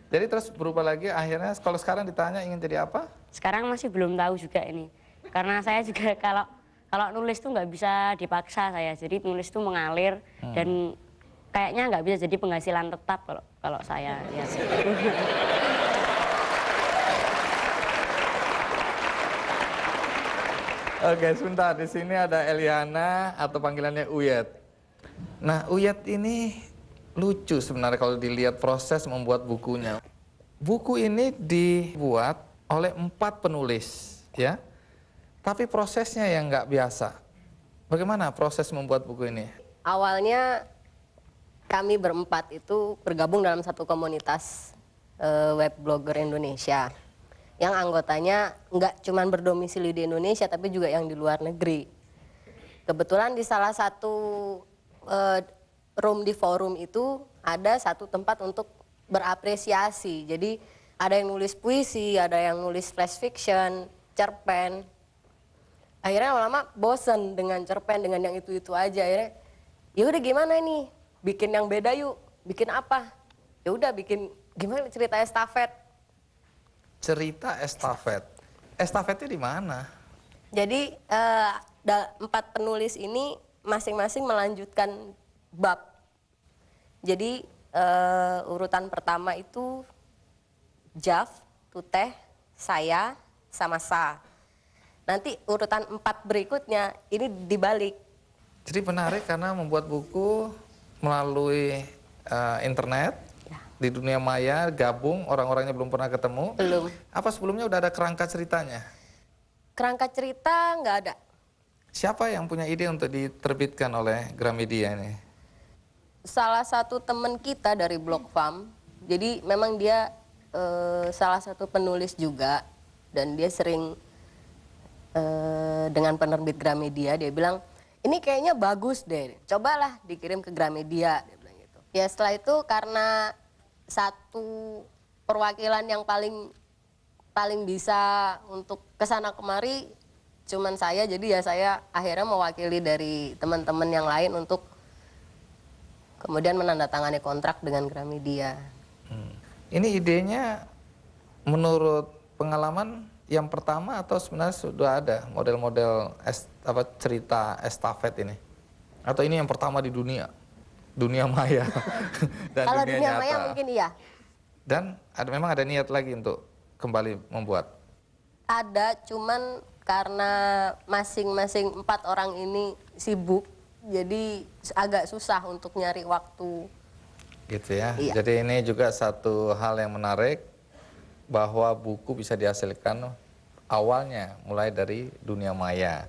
Jadi terus berubah lagi, akhirnya kalau sekarang ditanya ingin jadi apa? Sekarang masih belum tahu juga ini. Karena saya juga kalau nulis tuh nggak bisa dipaksa saya. Jadi nulis tuh mengalir dan kayaknya nggak bisa jadi penghasilan tetap kalau saya lihat. Oke, sebentar. Di sini ada Eliana atau panggilannya Uyet. Nah, Uyet ini lucu sebenarnya kalau dilihat proses membuat bukunya. Buku ini dibuat oleh 4 penulis, ya. Tapi prosesnya yang nggak biasa. Bagaimana proses membuat buku ini? Awalnya kami berempat itu bergabung dalam satu komunitas web blogger Indonesia. Yang anggotanya nggak cuma berdomisili di Indonesia, tapi juga yang di luar negeri. Kebetulan di salah satu room di forum itu ada satu tempat untuk berapresiasi. Jadi ada yang nulis puisi, ada yang nulis flash fiction, cerpen. Akhirnya lama-lama bosen dengan cerpen, dengan yang itu-itu aja. Akhirnya ya udah gimana nih, bikin yang beda yuk. Bikin apa? Ya udah bikin gimana cerita estafet. Cerita estafet. Estafetnya di mana? Jadi 4 penulis ini masing-masing melanjutkan bab. Jadi urutan pertama itu Jaf, Tuteh, saya, sama Sa. Nanti urutan 4 berikutnya ini dibalik. Jadi menarik karena membuat buku melalui internet, Ya. di dunia maya, gabung, orang-orangnya belum pernah ketemu. Belum. Apa sebelumnya udah ada kerangka ceritanya? Kerangka cerita nggak ada. Siapa yang punya ide untuk diterbitkan oleh Gramedia ini? Salah satu teman kita dari Blog Farm, jadi memang dia salah satu penulis juga, dan dia sering dengan penerbit Gramedia, dia bilang, ini kayaknya bagus deh, cobalah dikirim ke Gramedia, dia bilang gitu. Ya setelah itu karena satu perwakilan yang paling bisa untuk kesana kemari cuman saya, jadi ya saya akhirnya mewakili dari teman-teman yang lain untuk kemudian menandatangani kontrak dengan Gramedia. Ini idenya menurut pengalaman yang pertama atau sebenarnya sudah ada model-model cerita estafet ini? Atau ini yang pertama di dunia maya dan Kalau dunia dunia nyata? maya mungkin iya. Dan memang ada niat lagi untuk kembali membuat? Ada, cuman karena masing-masing 4 orang ini sibuk, jadi agak susah untuk nyari waktu. Gitu ya. Iya. Jadi ini juga satu hal yang menarik bahwa buku bisa dihasilkan awalnya mulai dari dunia maya.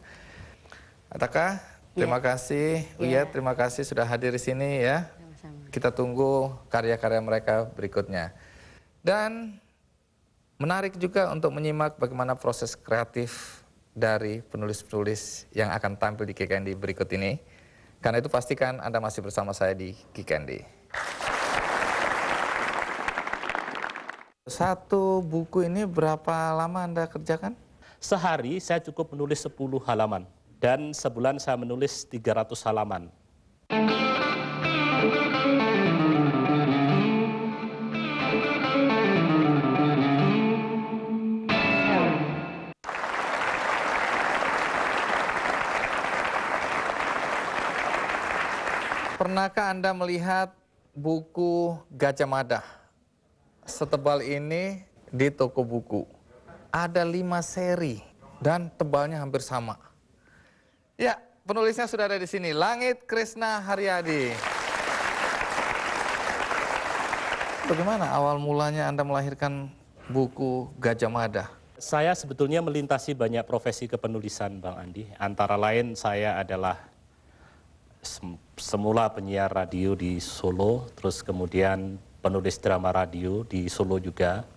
Ataka, terima kasih. Uyet, terima kasih sudah hadir di sini ya. Sama-sama. Kita tunggu karya-karya mereka berikutnya. Dan menarik juga untuk menyimak bagaimana proses kreatif dari penulis-penulis yang akan tampil di Kikendi berikut ini. Karena itu pastikan Anda masih bersama saya di Kikendi. Satu buku ini berapa lama Anda kerjakan? Sehari saya cukup menulis 10 halaman dan sebulan saya menulis 300 halaman. Pernahkah Anda melihat buku Gajah Mada setebal ini di toko buku? Ada 5 seri dan tebalnya hampir sama. Ya, penulisnya sudah ada di sini, Langit Krisna Haryadi. Bagaimana awal mulanya Anda melahirkan buku Gajah Mada? Saya sebetulnya melintasi banyak profesi kepenulisan, Bang Andi. Antara lain saya adalah semula penyiar radio di Solo, terus kemudian penulis drama radio di Solo juga.